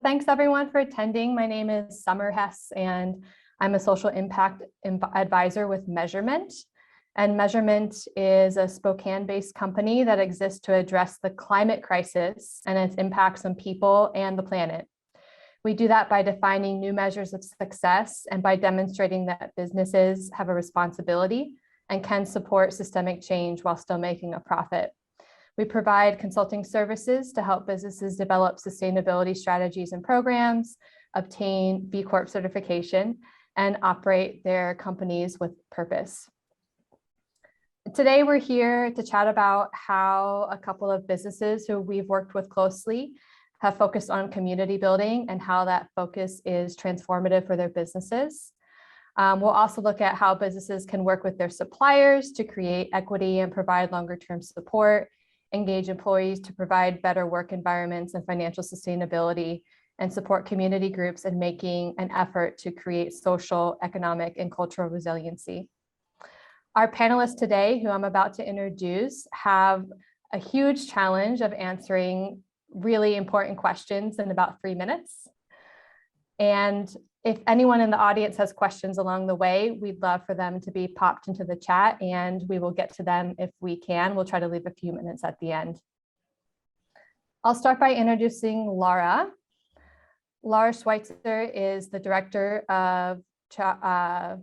Thanks everyone for attending. My name is Summer Hess and I'm a social impact advisor with Measurement. And Measurement is a Spokane-based company that exists to address the climate crisis and its impacts on people and the planet. We do that by defining new measures of success and by demonstrating that businesses have a responsibility and can support systemic change while still making a profit. We provide consulting services to help businesses develop sustainability strategies and programs, obtain B Corp certification, and operate their companies with purpose. Today, we're here to chat about how a couple of businesses who we've worked with closely have focused on community building and how that focus is transformative for their businesses. We'll also look at how businesses can work with their suppliers to create equity and provide longer-term support, engage employees to provide better work environments and financial sustainability, and support community groups in making an effort to create social, economic, and cultural resiliency. Our panelists today, who I'm about to introduce, have a huge challenge of answering really important questions in about 3 minutes. And if anyone in the audience has questions along the way, we'd love for them to be popped into the chat and we will get to them if we can. We'll try to leave a few minutes at the end. I'll start by introducing Laura. Laura Schweitzer is the director of CHO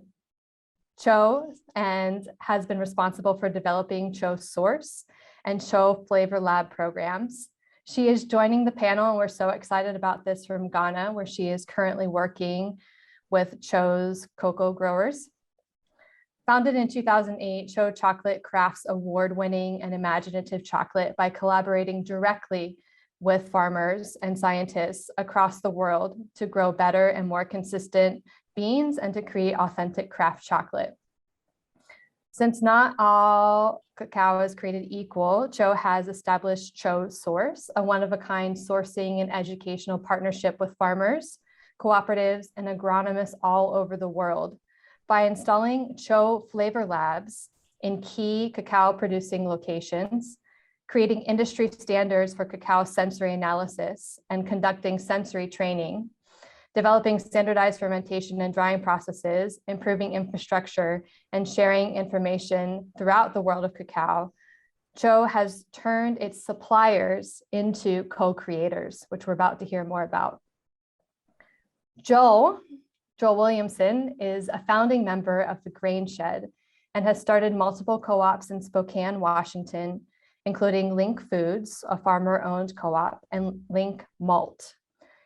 and has been responsible for developing CHO Source and CHO Flavor Lab programs. She is joining the panel and we're so excited about this from Ghana, where she is currently working with CHO's cocoa growers. Founded in 2008, CHO Chocolate crafts award-winning and imaginative chocolate by collaborating directly with farmers and scientists across the world to grow better and more consistent beans and to create authentic craft chocolate. Since not all cacao is created equal, CHO has established CHO Source, a one-of-a-kind sourcing and educational partnership with farmers, cooperatives, and agronomists all over the world by installing CHO Flavor Labs in key cacao-producing locations, creating industry standards for cacao sensory analysis, and conducting sensory training, developing standardized fermentation and drying processes, improving infrastructure, and sharing information throughout the world of cacao. CHO has turned its suppliers into co-creators, which we're about to hear more about. Joel Williamson is a founding member of the Grain Shed and has started multiple co-ops in Spokane, Washington, including Link Foods, a farmer-owned co-op, and Link Malt.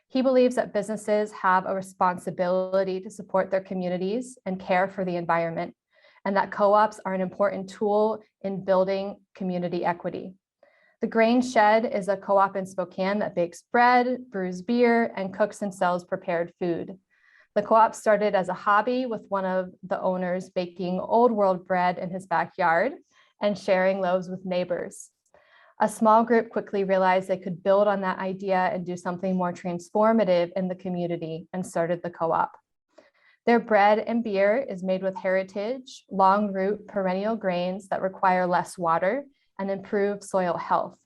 He believes that businesses have a responsibility to support their communities and care for the environment, and that co-ops are an important tool in building community equity. The Grain Shed is a co-op in Spokane that bakes bread, brews beer, and cooks and sells prepared food. The co-op started as a hobby with one of the owners baking old world bread in his backyard and sharing loaves with neighbors. A small group quickly realized they could build on that idea and do something more transformative in the community and started the co-op. Their bread and beer is made with heritage, long root perennial grains that require less water and improve soil health.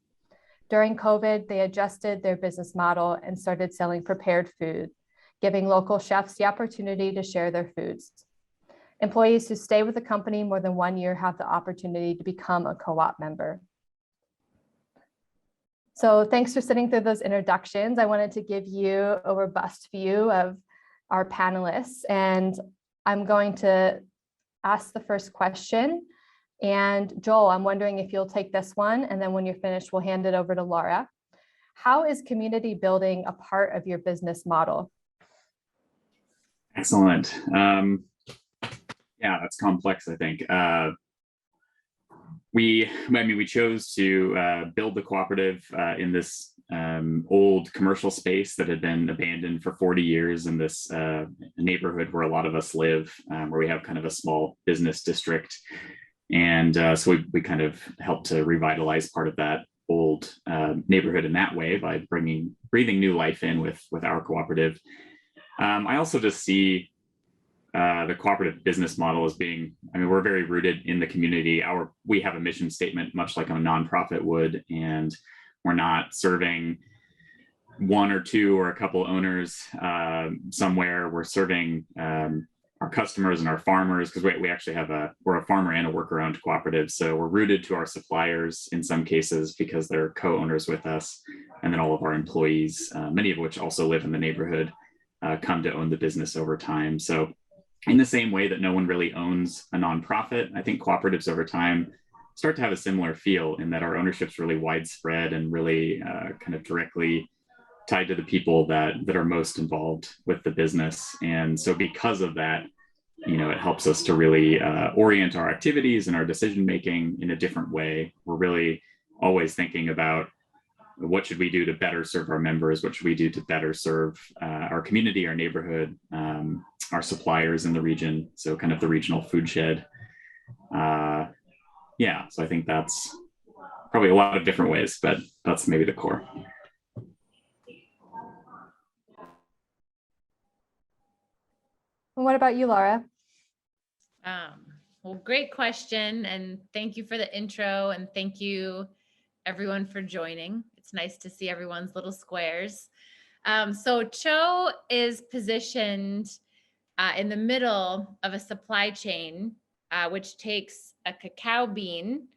During COVID, they adjusted their business model and started selling prepared food, giving local chefs the opportunity to share their foods. Employees who stay with the company more than 1 year have the opportunity to become a co-op member. So thanks for sitting through those introductions. I wanted to give you a robust view of our panelists, and I'm going to ask the first question. And Joel, I'm wondering if you'll take this one, and then when you're finished, we'll hand it over to Laura. How is community building a part of your business model? Excellent. Yeah, that's complex, I think. We chose to build the cooperative in this old commercial space that had been abandoned for 40 years in this neighborhood where a lot of us live, where we have kind of a small business district. And so we kind of helped to revitalize part of that old neighborhood in that way by breathing new life in with our cooperative. I also just see the cooperative business model as being, we're very rooted in the community. We have a mission statement, much like a nonprofit would, and we're not serving one or two or a couple owners somewhere. We're serving our customers and our farmers, because we actually have we're a farmer and a worker-owned cooperative. So we're rooted to our suppliers in some cases because they're co-owners with us. And then all of our employees, many of which also live in the neighborhood, come to own the business over time. So in the same way that no one really owns a nonprofit, I think cooperatives over time start to have a similar feel in that our ownership's really widespread and really kind of directly tied to the people that are most involved with the business. And so because of that, it helps us to really orient our activities and our decision making in a different way. We're really always thinking about what should we do to better serve our members? What should we do to better serve our community, our neighborhood, our suppliers in the region? So kind of the regional food shed. Yeah, so I think that's probably a lot of different ways, but that's maybe the core. What about you, Laura? Well, great question. And thank you for the intro. And thank you everyone for joining. It's nice to see everyone's little squares. So Cho is positioned in the middle of a supply chain, which takes a cacao bean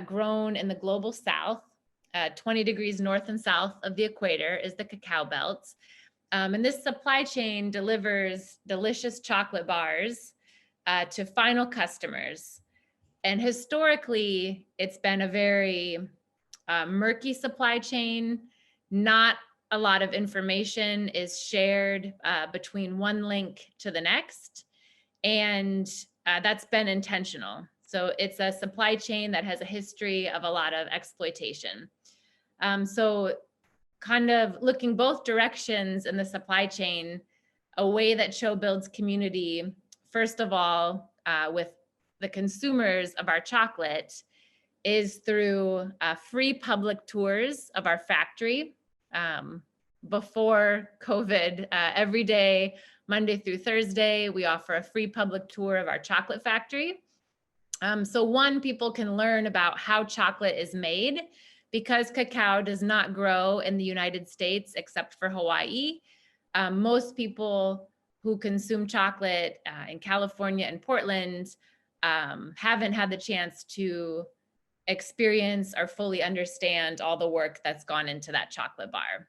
grown in the global south, 20 degrees north and south of the equator is the cacao belt. And this supply chain delivers delicious chocolate bars to final customers. And historically, it's been a very murky supply chain. Not a lot of information is shared between one link to the next. And that's been intentional. So it's a supply chain that has a history of a lot of exploitation. So kind of looking both directions in the supply chain, a way that Cho builds community, first of all, with the consumers of our chocolate, is through free public tours of our factory. Before COVID, every day, Monday through Thursday, we offer a free public tour of our chocolate factory. So one, people can learn about how chocolate is made, because cacao does not grow in the United States except for Hawaii. Most people who consume chocolate in California and Portland haven't had the chance to experience or fully understand all the work that's gone into that chocolate bar.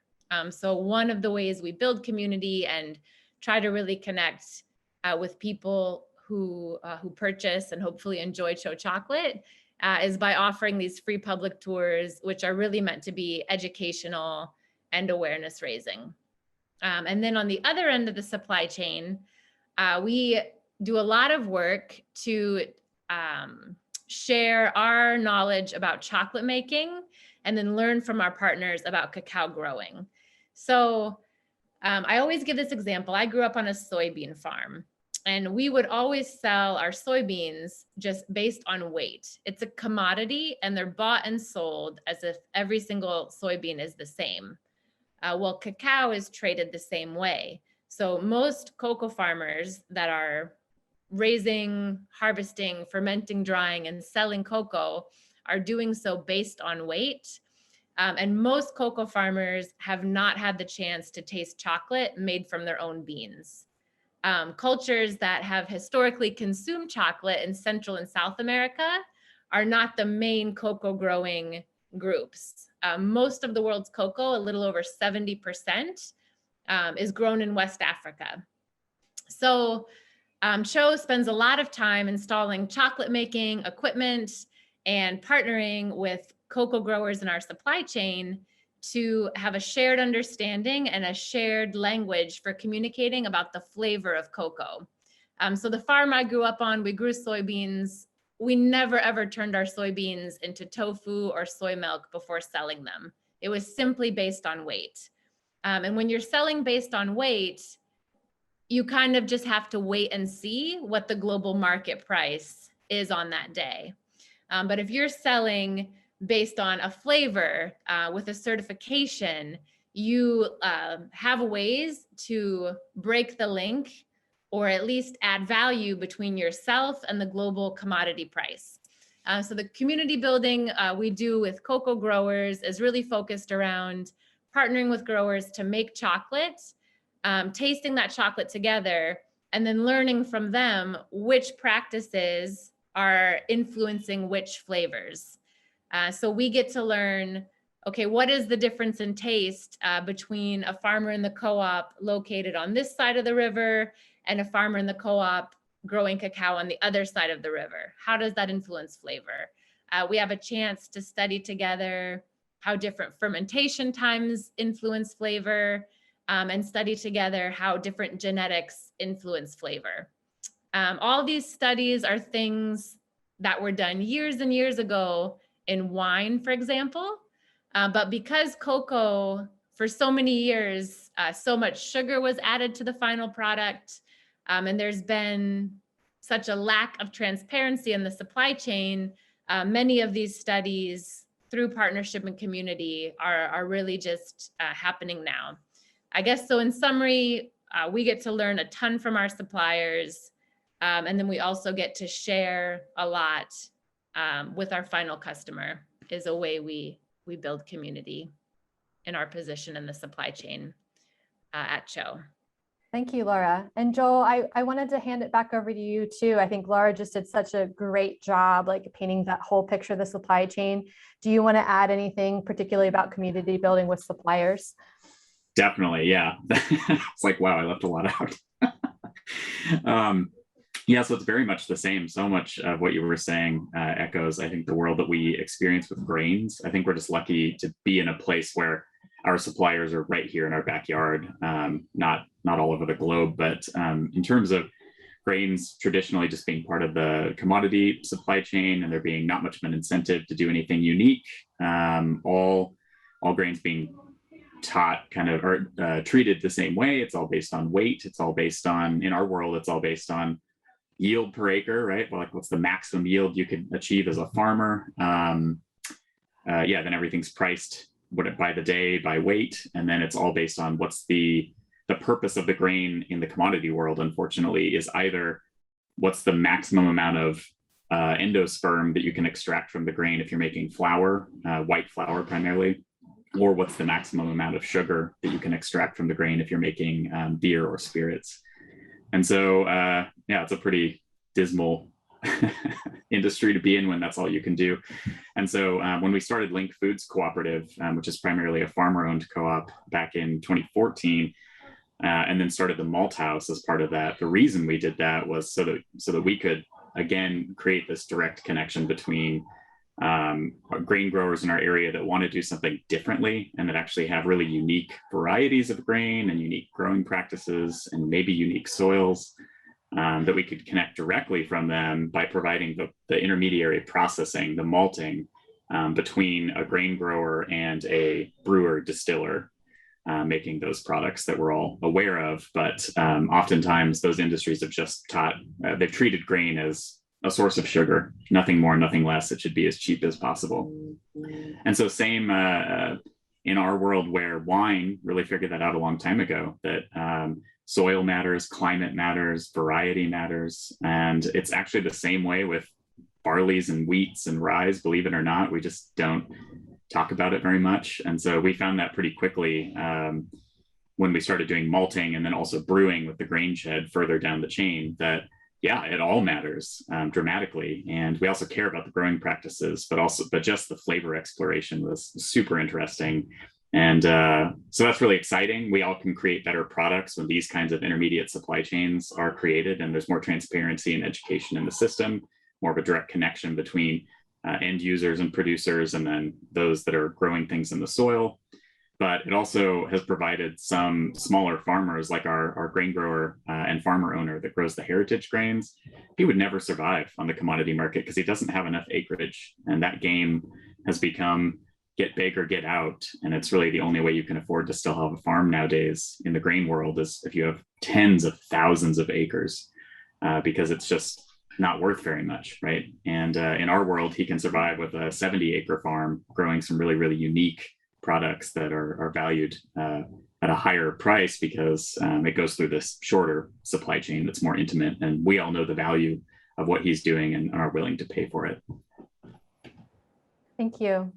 So one of the ways we build community and try to really connect with people who purchase and hopefully enjoy Cho chocolate is by offering these free public tours, which are really meant to be educational and awareness raising. And then on the other end of the supply chain, we do a lot of work to share our knowledge about chocolate making and then learn from our partners about cacao growing. So I always give this example. I grew up on a soybean farm, and we would always sell our soybeans just based on weight. It's a commodity, and they're bought and sold as if every single soybean is the same. Well, cacao is traded the same way. So most cocoa farmers that are raising, harvesting, fermenting, drying, and selling cocoa are doing so based on weight. And most cocoa farmers have not had the chance to taste chocolate made from their own beans. Cultures that have historically consumed chocolate in Central and South America are not the main cocoa growing groups. Most of the world's cocoa, a little over 70%, is grown in West Africa. So Cho spends a lot of time installing chocolate making equipment and partnering with cocoa growers in our supply chain to have a shared understanding and a shared language for communicating about the flavor of cocoa. So the farm I grew up on, we grew soybeans. We never ever turned our soybeans into tofu or soy milk before selling them. It was simply based on weight. And when you're selling based on weight, you kind of just have to wait and see what the global market price is on that day. But if you're selling based on a flavor with a certification, you have ways to break the link or at least add value between yourself and the global commodity price. So the community building we do with cocoa growers is really focused around partnering with growers to make chocolate, tasting that chocolate together, and then learning from them which practices are influencing which flavors. So we get to learn, okay, what is the difference in taste between a farmer in the co-op located on this side of the river and a farmer in the co-op growing cacao on the other side of the river? How does that influence flavor? We have a chance to study together how different fermentation times influence flavor, and study together how different genetics influence flavor. All these studies are things that were done years and years ago in wine, for example. But because cocoa, for so many years, so much sugar was added to the final product, and there's been such a lack of transparency in the supply chain, many of these studies through partnership and community are really just happening now. I guess so in summary, we get to learn a ton from our suppliers, and then we also get to share a lot with our final customer is a way we build community in our position in the supply chain at CHO. Thank you, Laura. And Joel, I wanted to hand it back over to you too. I think Laura just did such a great job, like painting that whole picture of the supply chain. Do you want to add anything particularly about community building with suppliers? Definitely, yeah. It's like, wow, I left a lot out. Yeah, so it's very much the same. So much of what you were saying echoes, I think, the world that we experience with grains. I think we're just lucky to be in a place where our suppliers are right here in our backyard, not all over the globe, but in terms of grains traditionally just being part of the commodity supply chain and there being not much of an incentive to do anything unique, all grains being taught kind of or treated the same way. It's all based on weight. It's all based on, in our world, it's all based on yield per acre, right? Well, like what's the maximum yield you could achieve as a farmer? Then everything's priced by the day, by weight, and then it's all based on what's the purpose of the grain in the commodity world, unfortunately, is either what's the maximum amount of endosperm that you can extract from the grain if you're making flour, white flour primarily, or what's the maximum amount of sugar that you can extract from the grain if you're making beer or spirits. And so, it's a pretty dismal industry to be in when that's all you can do. And so when we started Link Foods Cooperative, which is primarily a farmer-owned co-op back in 2014, and then started the Malt House as part of that, the reason we did that was so that we could, again, create this direct connection between grain growers in our area that want to do something differently and that actually have really unique varieties of grain and unique growing practices and maybe unique soils, that we could connect directly from them by providing the intermediary processing, the malting, between a grain grower and a brewer distiller, making those products that we're all aware of. But oftentimes those industries have just they've treated grain as a source of sugar, nothing more, nothing less. It should be as cheap as possible. And so same in our world, where wine really figured that out a long time ago, that soil matters, climate matters, variety matters. And it's actually the same way with barleys and wheats and rye, believe it or not. We just don't talk about it very much. And so we found that pretty quickly when we started doing malting and then also brewing with the grain shed further down the chain, that it all matters dramatically. And we also care about the growing practices, but just the flavor exploration was super interesting. And so that's really exciting. We all can create better products when these kinds of intermediate supply chains are created and there's more transparency and education in the system, more of a direct connection between end users and producers, and then those that are growing things in the soil. But it also has provided some smaller farmers, like our grain grower and farmer owner that grows the heritage grains. He would never survive on the commodity market because he doesn't have enough acreage. And that game has become get big or get out. And it's really the only way you can afford to still have a farm nowadays in the grain world is if you have tens of thousands of acres, because it's just not worth very much, right? And in our world, he can survive with a 70-acre farm growing some really, really unique products that are valued at a higher price because it goes through this shorter supply chain that's more intimate. And we all know the value of what he's doing and are willing to pay for it. Thank you.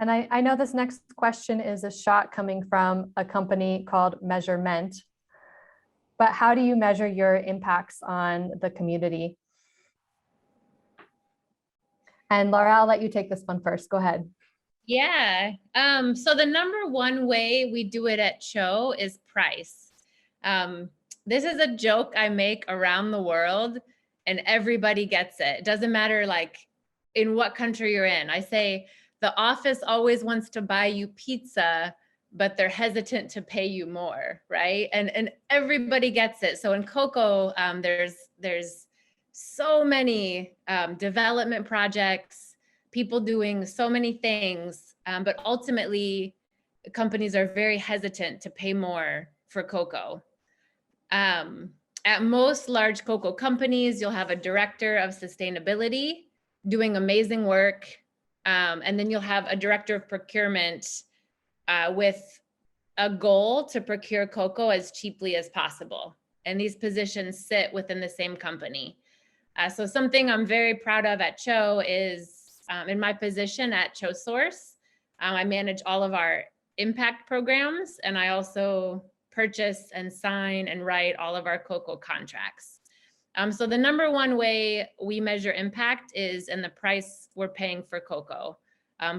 And I know this next question is a shot coming from a company called Measurement, but how do you measure your impacts on the community? And Laura, I'll let you take this one first. Go ahead. Yeah. So the number one way we do it at CHO is price. This is a joke I make around the world and everybody gets it. It doesn't matter like in what country you're in. I say the office always wants to buy you pizza, but they're hesitant to pay you more, right? And everybody gets it. So in cocoa, there's so many development projects, people doing so many things, but ultimately companies are very hesitant to pay more for cocoa. At most large cocoa companies, you'll have a director of sustainability doing amazing work. And then you'll have a director of procurement with a goal to procure cocoa as cheaply as possible. And these positions sit within the same company. So something I'm very proud of at CHO is in my position at CHO Source, I manage all of our impact programs, and I also purchase and sign and write all of our cocoa contracts. So the number one way we measure impact is in the price we're paying for cocoa.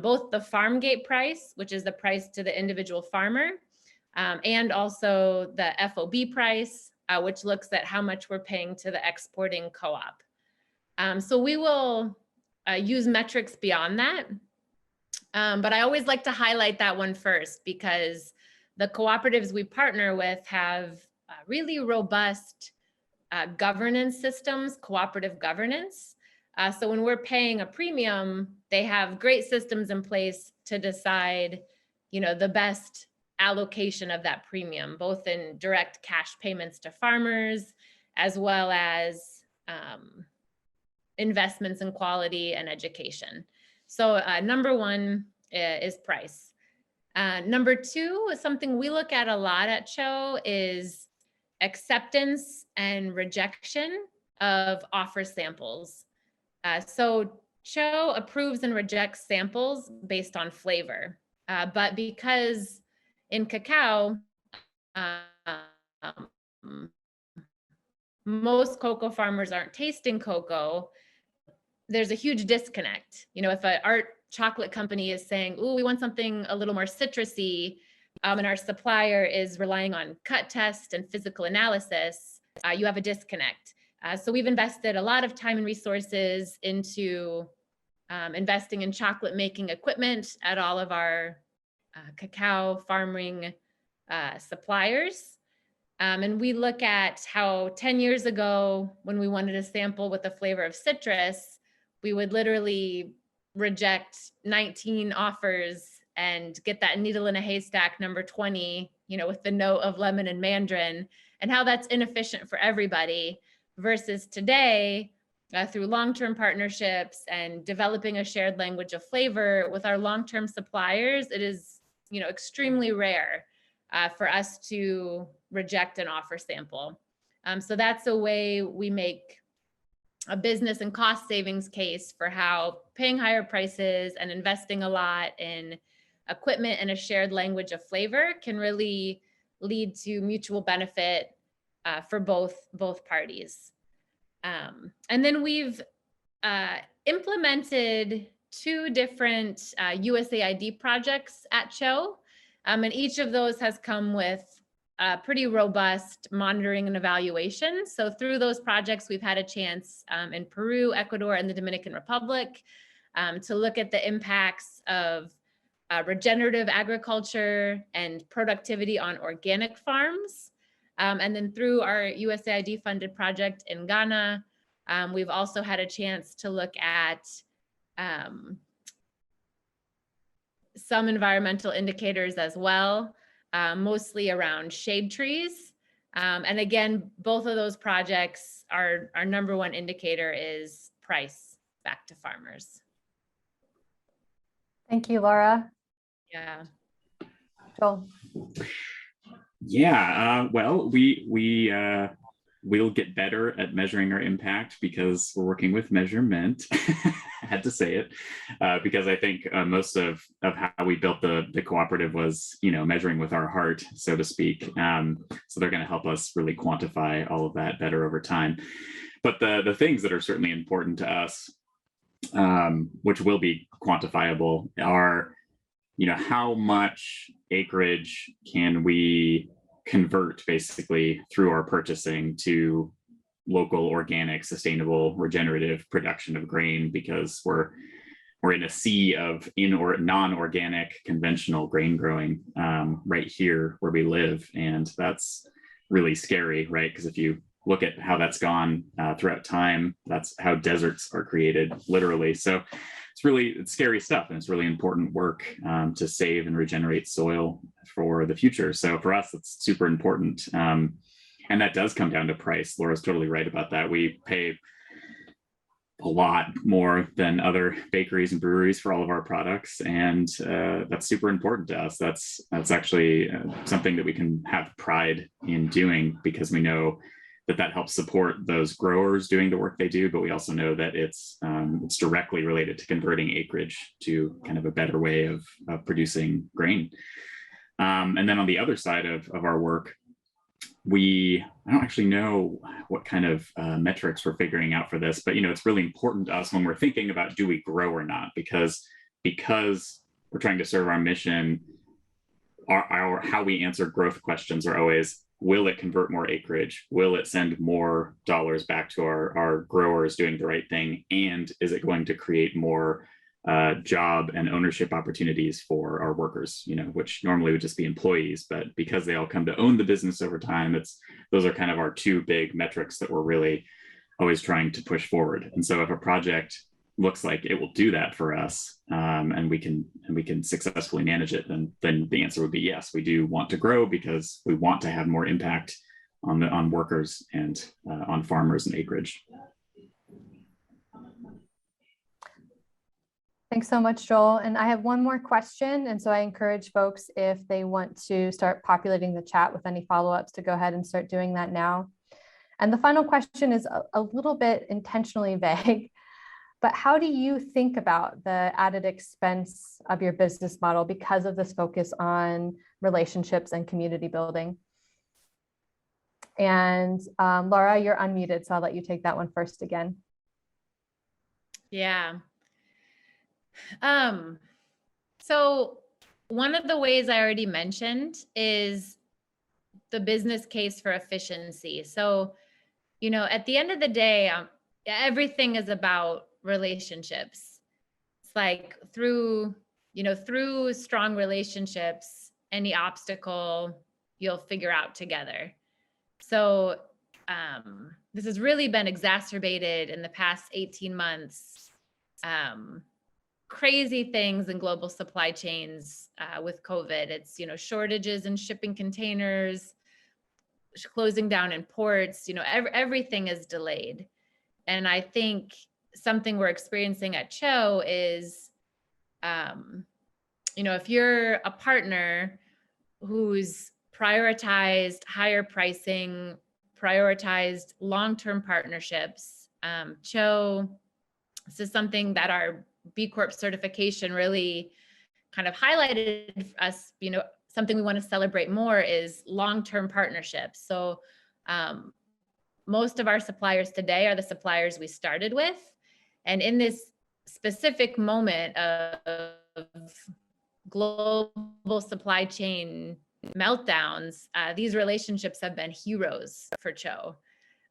Both the farm gate price, which is the price to the individual farmer, and also the FOB price, which looks at how much we're paying to the exporting co-op. So we will use metrics beyond that. But I always like to highlight that one first because the cooperatives we partner with have really robust governance systems, cooperative governance. So when we're paying a premium, they have great systems in place to decide, the best allocation of that premium, both in direct cash payments to farmers, as well as investments in quality and education. So number one is price. Number two, something we look at a lot at CHO is acceptance and rejection of offer samples. So CHO approves and rejects samples based on flavor. But because in cacao, most cocoa farmers aren't tasting cocoa, there's a huge disconnect. If an art chocolate company is saying, "Ooh, we want something a little more citrusy," and our supplier is relying on cut test and physical analysis, you have a disconnect. So we've invested a lot of time and resources into investing in chocolate making equipment at all of our cacao farming suppliers. And we look at how 10 years ago, when we wanted a sample with the flavor of citrus, we would literally reject 19 offers and get that needle in a haystack number 20, with the note of lemon and mandarin, and how that's inefficient for everybody, versus today, through long-term partnerships and developing a shared language of flavor with our long-term suppliers, it is, extremely rare for us to reject an offer sample. So that's a way we make a business and cost savings case for how paying higher prices and investing a lot in equipment and a shared language of flavor can really lead to mutual benefit for both parties. And then we've implemented 2 different USAID projects at CHO, and each of those has come with pretty robust monitoring and evaluation. So through those projects, we've had a chance in Peru, Ecuador, and the Dominican Republic to look at the impacts of regenerative agriculture and productivity on organic farms. And then through our USAID funded project in Ghana, we've also had a chance to look at some environmental indicators as well, mostly around shade trees. And again, both of those projects, our number one indicator is price back to farmers. Thank you, Laura. Yeah. Joel. Yeah, well, we'll get better at measuring our impact because we're working with Measurement. had to say it, because I think most of how we built the cooperative was, measuring with our heart, so to speak. So they're going to help us really quantify all of that better over time. But the things that are certainly important to us, which will be quantifiable, are, how much acreage can we convert basically through our purchasing to local, organic, sustainable, regenerative production of grain, because we're in a sea of non-organic conventional grain growing right here where we live. And that's really scary, right? Because if you look at how that's gone throughout time, that's how deserts are created, literally. So it's scary stuff, and it's really important work to save and regenerate soil for the future. So for us, it's super important. And that does come down to price. Laura's totally right about that. We pay a lot more than other bakeries and breweries for all of our products, and that's super important to us. That's actually something that we can have pride in doing, because we know that helps support those growers doing the work they do, but we also know that it's directly related to converting acreage to kind of a better way of producing grain. And then on the other side of our work, I don't actually know what kind of metrics we're figuring out for this, but it's really important to us when we're thinking about, do we grow or not? Because we're trying to serve our mission, our how we answer growth questions are always, will it convert more acreage? Will it send more dollars back to our growers doing the right thing? And is it going to create more job and ownership opportunities for our workers, which normally would just be employees, but because they all come to own the business over time, those are kind of our two big metrics that we're really always trying to push forward. And so if a project looks like it will do that for us, and we can successfully manage it, then the answer would be yes, we do want to grow, because we want to have more impact on workers and on farmers and acreage. Thanks so much, Joel. And I have one more question. And so I encourage folks, if they want to start populating the chat with any follow-ups, to go ahead and start doing that now. And the final question is a little bit intentionally vague, but how do you think about the added expense of your business model because of this focus on relationships and community building? And Laura, you're unmuted, so I'll let you take that one first again. Yeah. So one of the ways I already mentioned is the business case for efficiency. So, at the end of the day, everything is about relationships. It's like through strong relationships, any obstacle you'll figure out together. So this has really been exacerbated in the past 18 months. Crazy things in global supply chains with COVID. It's, shortages in shipping containers, closing down in ports, everything is delayed. And I think something we're experiencing at CHO is, if you're a partner who's prioritized higher pricing, prioritized long-term partnerships, CHO, this is something that our B Corp certification really kind of highlighted us, something we want to celebrate more is long-term partnerships. So most of our suppliers today are the suppliers we started with. And in this specific moment of global supply chain meltdowns, these relationships have been heroes for CHO.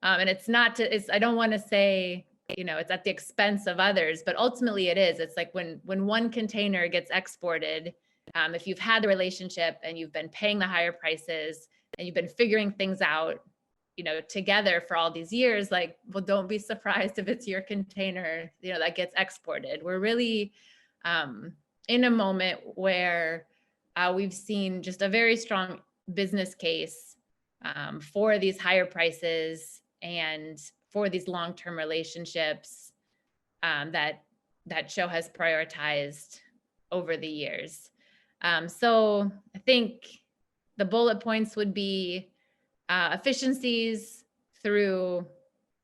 And I don't want to say, it's at the expense of others, but ultimately it is. It's like when one container gets exported, if you've had the relationship and you've been paying the higher prices and you've been figuring things out, together for all these years, don't be surprised if it's your container, that gets exported. We're really in a moment where we've seen just a very strong business case for these higher prices and for these long-term relationships that CHO has prioritized over the years. So I think the bullet points would be efficiencies through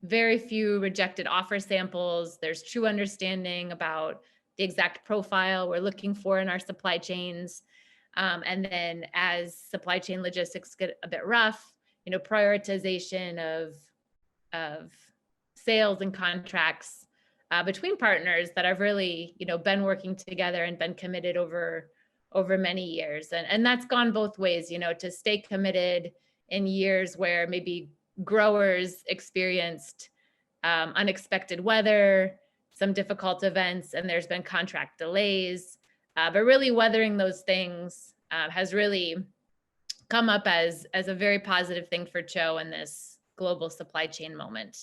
very few rejected offer samples. There's true understanding about the exact profile we're looking for in our supply chains. And then as supply chain logistics get a bit rough, prioritization of sales and contracts between partners that have really, been working together and been committed over many years. And that's gone both ways, to stay committed in years where maybe growers experienced unexpected weather, some difficult events, and there's been contract delays. But really weathering those things has really come up as a very positive thing for Cho in this global supply chain moment.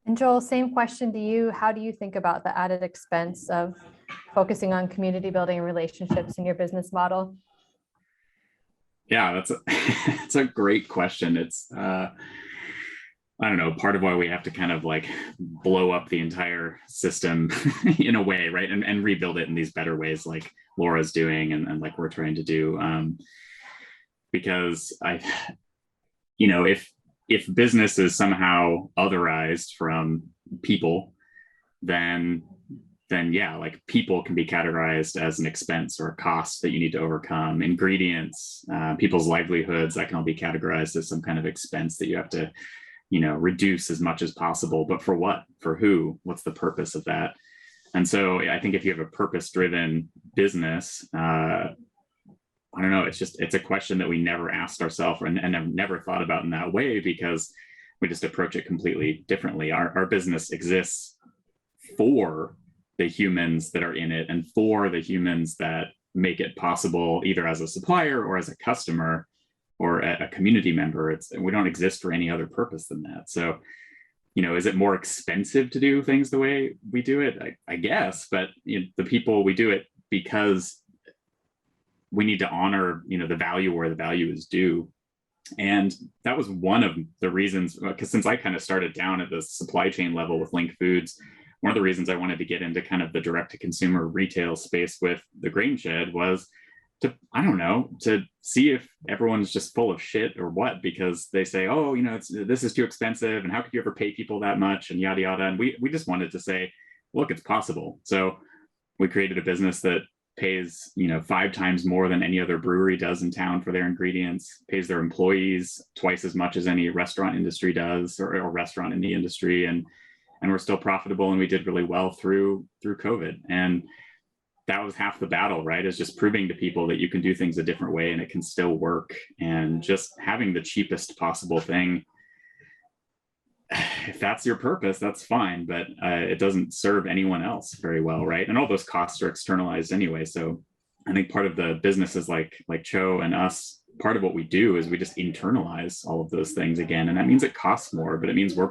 And Joel, same question to you. How do you think about the added expense of focusing on community building and relationships in your business model? Yeah, it's a great question. It's I don't know, part of why we have to kind of like blow up the entire system in a way, right? And rebuild it in these better ways like Laura's doing and like we're trying to do. Because if business is somehow otherized from people, then yeah, like people can be categorized as an expense or a cost that you need to overcome. Ingredients, people's livelihoods, that can all be categorized as some kind of expense that you have to reduce as much as possible. But for what? For who? What's the purpose of that? And so I think if you have a purpose-driven business, I don't know, it's a question that we never asked ourselves and have never thought about in that way because we just approach it completely differently. Our business exists for the humans that are in it and for the humans that make it possible either as a supplier or as a customer or a community member. We don't exist for any other purpose than that. So, is it more expensive to do things the way we do it? I guess, but the people, we do it because we need to honor, the value where the value is due. And that was one of the reasons, because since I kind of started down at the supply chain level with Link Foods, one of the reasons I wanted to get into kind of the direct to consumer retail space with the Grain Shed was to see if everyone's just full of shit or what, because they say, oh, this is too expensive. And how could you ever pay people that much and yada, yada. And we just wanted to say, look, it's possible. So we created a business that pays, 5 times more than any other brewery does in town for their ingredients, pays their employees twice as much as any restaurant industry does or restaurant in the industry. And we're still profitable and we did really well through COVID. And that was half the battle, right? Is just proving to people that you can do things a different way and it can still work. And just having the cheapest possible thing, if that's your purpose, that's fine, but it doesn't serve anyone else very well, right? And all those costs are externalized anyway. So I think part of the businesses like Cho and us, part of what we do is we just internalize all of those things again. And that means it costs more, but it means we're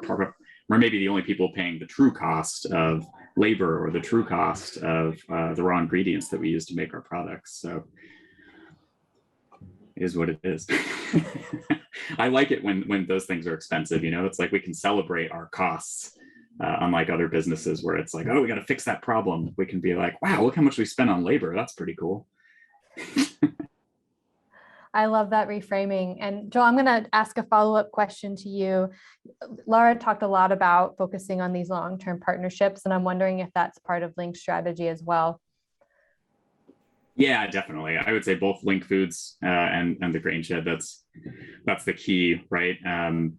maybe the only people paying the true cost of labor or the true cost of the raw ingredients that we use to make our products. So it is what it is. I like it when those things are expensive, it's like we can celebrate our costs, unlike other businesses where it's like, oh, we got to fix that problem. We can be like, wow, look how much we spent on labor. That's pretty cool. I love that reframing. And Joel, I'm going to ask a follow-up question to you. Laura talked a lot about focusing on these long-term partnerships, and I'm wondering if that's part of Link's strategy as well. Yeah, definitely. I would say both Link Foods and the Grain Shed, that's the key, right?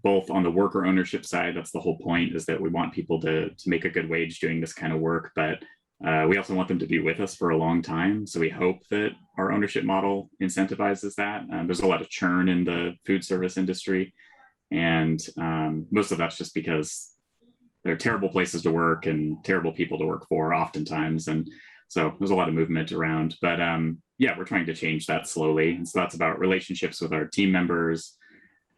Both on the worker ownership side, that's the whole point, is that we want people to make a good wage doing this kind of work, but we also want them to be with us for a long time. So we hope that our ownership model incentivizes that. There's a lot of churn in the food service industry. And most of that's just because they're terrible places to work and terrible people to work for oftentimes. And so there's a lot of movement around. But yeah, we're trying to change that slowly. And so that's about relationships with our team members.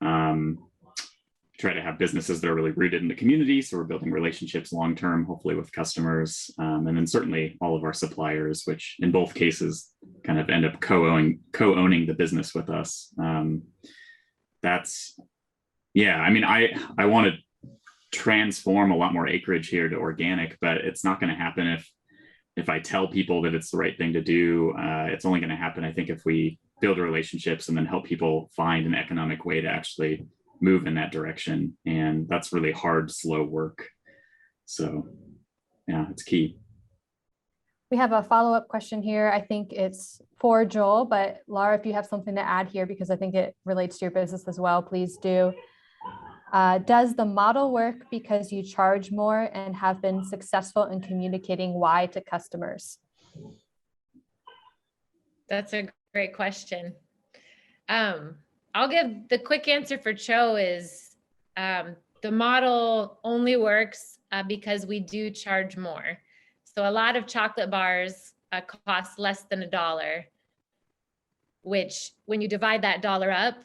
Try to have businesses that are really rooted in the community. So we're building relationships long-term, hopefully with customers. And then certainly all of our suppliers, which in both cases kind of end up co-owning the business with us. Yeah, I mean, I want to transform a lot more acreage here to organic, but it's not going to happen if I tell people that it's the right thing to do. It's only going to happen, I think, if we build relationships and then help people find an economic way to actually move in that direction. And that's really hard, slow work. So yeah, it's key. We have a follow-up question here. I think it's for Joel, but Laura, if you have something to add here, because I think it relates to your business as well, please do. Does the model work because you charge more and have been successful in communicating why to customers? That's a great question. I'll give the quick answer for Cho is the model only works because we do charge more. So a lot of chocolate bars cost less than $1, which when you divide that dollar up,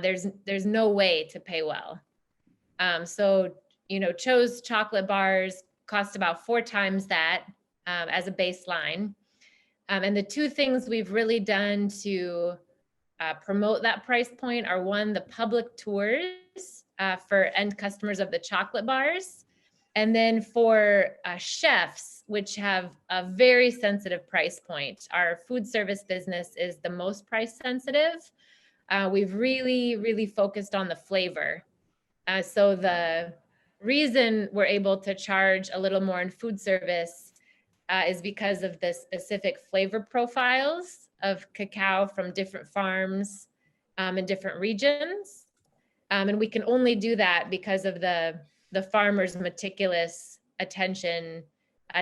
there's no way to pay well. So, Cho's chocolate bars cost about 4 times that as a baseline. And the two things we've really done to promote that price point are, one, the public tours for end customers of the chocolate bars. And then for chefs, which have a very sensitive price point, our food service business is the most price sensitive. We've really, really focused on the flavor. So the reason we're able to charge a little more in food service is because of the specific flavor profiles of cacao from different farms in different regions. And we can only do that because of the farmers' meticulous attention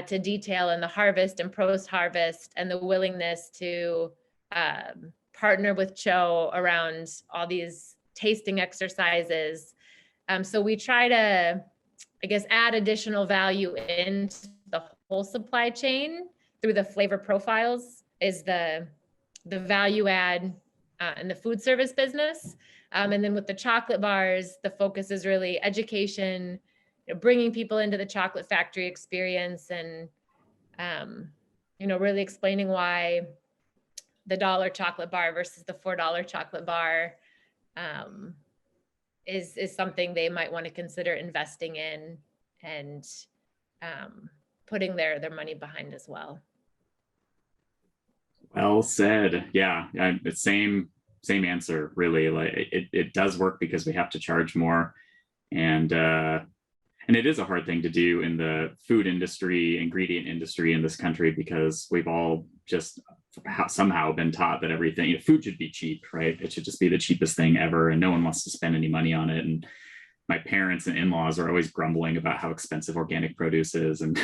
to detail in the harvest and post-harvest, and the willingness to partner with Cho around all these tasting exercises. So we try to, I guess, add additional value into the whole supply chain through the flavor profiles is the value add in the food service business. And then with the chocolate bars, the focus is really education, bringing people into the chocolate factory experience, and really explaining why the $1 chocolate bar versus the $4 chocolate bar is something they might want to consider investing in and putting their money behind as well. Well said. Yeah, it's same answer, really. Like it does work because we have to charge more, and it is a hard thing to do in the food industry, ingredient industry in this country, because we've all just somehow been taught that everything, food should be cheap, right? It should just be the cheapest thing ever, and no one wants to spend any money on it. And my parents and in-laws are always grumbling about how expensive organic produce is, and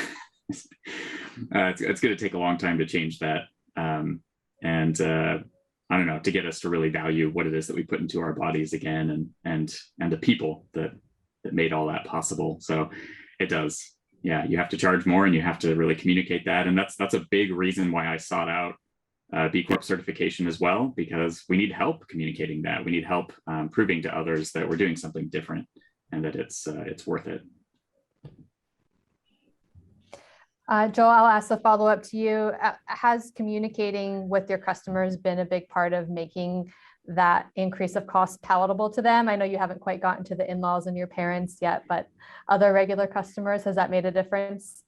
it's going to take a long time to change that. I don't know, to get us to really value what it is that we put into our bodies again, and the people that made all that possible. So it does. Yeah, you have to charge more, and you have to really communicate that. And that's a big reason why I sought out B Corp certification as well, because we need help communicating that. We need help proving to others that we're doing something different and that it's worth it. Joel, I'll ask a follow-up to you. Has communicating with your customers been a big part of making that increase of cost palatable to them? I know you haven't quite gotten to the in-laws and your parents yet, but other regular customers, has that made a difference?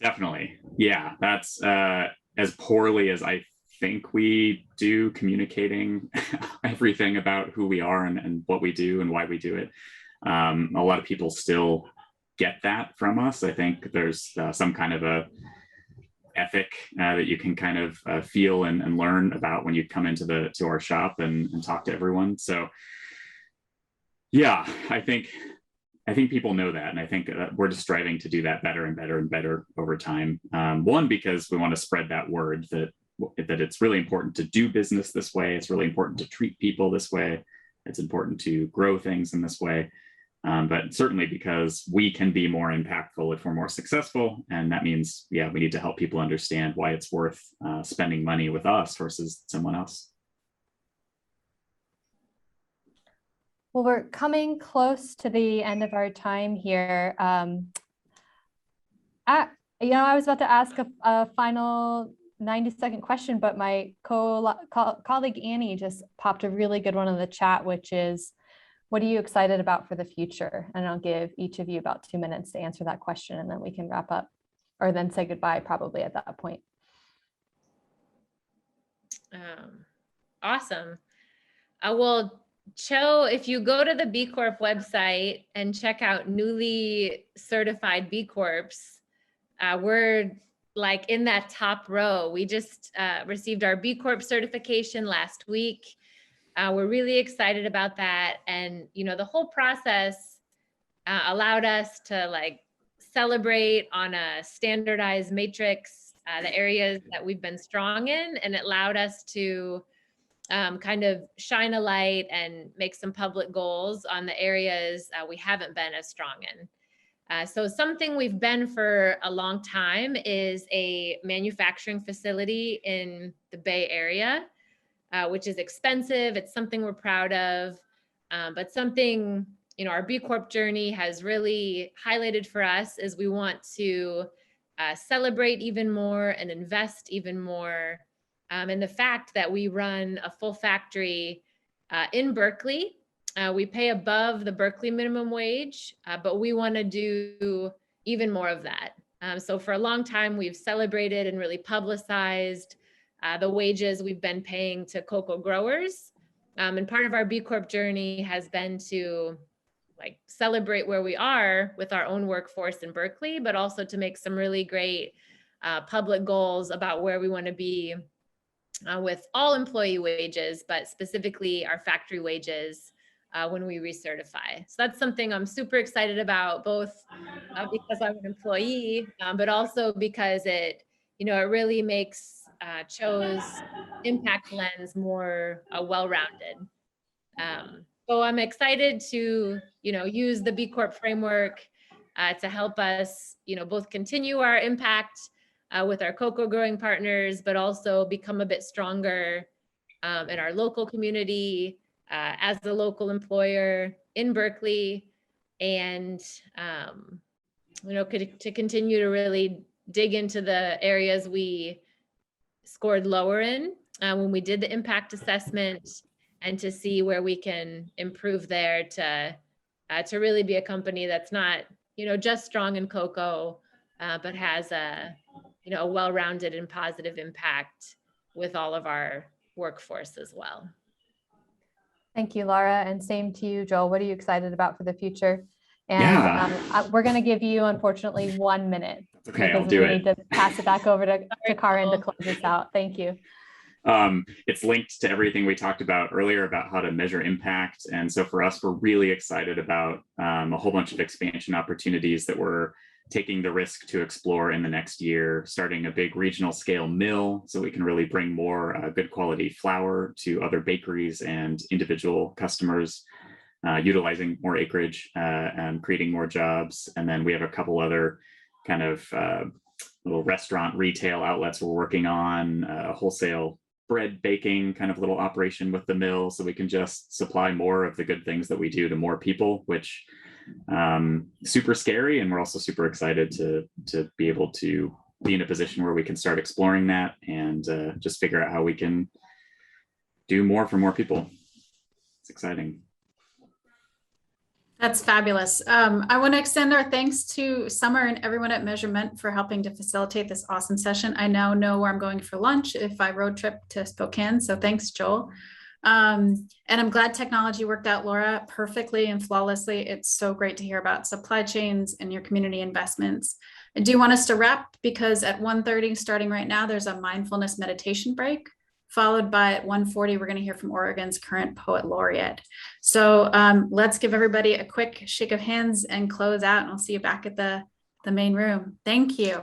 Definitely. Yeah, that's as poorly as I think we do communicating everything about who we are and what we do and why we do it. A lot of people still get that from us. I think there's some kind of a ethic that you can kind of feel and learn about when you come into our shop and talk to everyone. So yeah, I think people know that, and I think we're just striving to do that better and better and better over time. One, because we want to spread that word that it's really important to do business this way. It's really important to treat people this way. It's important to grow things in this way. But certainly because we can be more impactful if we're more successful. And that means, yeah, we need to help people understand why it's worth spending money with us versus someone else. Well, we're coming close to the end of our time here. I was about to ask a final 90-second question, but my colleague Annie just popped a really good one in the chat, which is, what are you excited about for the future? And I'll give each of you about 2 minutes to answer that question, and then we can wrap up, or then say goodbye probably at that point. Awesome. Well, Cho, if you go to the B Corp website and check out newly certified B Corps, we're like in that top row. We just received our B Corp certification last week. We're really excited about that. And, you know, the whole process allowed us to like celebrate on a standardized matrix, the areas that we've been strong in, and it allowed us to kind of shine a light and make some public goals on the areas we haven't been as strong in. So something we've been for a long time is a manufacturing facility in the Bay Area, which is expensive. It's something we're proud of, but something, you know, our B Corp journey has really highlighted for us is we want to celebrate even more and invest even more in the fact that we run a full factory in Berkeley. We pay above the Berkeley minimum wage, but we want to do even more of that. So for a long time, we've celebrated and really publicized the wages we've been paying to cocoa growers. And part of our B Corp journey has been to like celebrate where we are with our own workforce in Berkeley, but also to make some really great public goals about where we want to be with all employee wages, but specifically our factory wages when we recertify. So that's something I'm super excited about, both because I'm an employee, but also because it, you know, it really makes Cho's impact lens more well-rounded. So I'm excited to, you know, use the B Corp framework to help us, you know, both continue our impact with our cocoa growing partners, but also become a bit stronger in our local community as a local employer in Berkeley, and you know, to continue to really dig into the areas we scored lower in when we did the impact assessment, and to see where we can improve there to really be a company that's not, you know, just strong in cocoa, but has a, you know, a well-rounded and positive impact with all of our workforce as well. Thank you, Laura, and same to you, Joel. What are you excited about for the future? And Yeah. we're going to give you, unfortunately, 1 minute. Okay, I'll do we it. need to pass it back over to Karin to close this out. Thank you. It's linked to everything we talked about earlier about how to measure impact. And so for us, we're really excited about a whole bunch of expansion opportunities that we're taking the risk to explore in the next year, starting a big regional scale mill so we can really bring more good quality flour to other bakeries and individual customers, utilizing more acreage and creating more jobs. And then we have a couple other kind of little restaurant retail outlets we're working on, a wholesale bread baking kind of little operation with the mill, so we can just supply more of the good things that we do to more people, which super scary. And we're also super excited to be able to be in a position where we can start exploring that and just figure out how we can do more for more people. It's exciting. That's fabulous. I want to extend our thanks to Summer and everyone at Measurement for helping to facilitate this awesome session. I now know where I'm going for lunch if I road trip to Spokane. So thanks, Joel. And I'm glad technology worked out, Laura, perfectly and flawlessly. It's so great to hear about supply chains and your community investments. I do want us to wrap because at 1:30, starting right now, there's a mindfulness meditation break, followed by at 1:40, we're going to hear from Oregon's current poet laureate. So let's give everybody a quick shake of hands and close out, and I'll see you back at the main room. Thank you.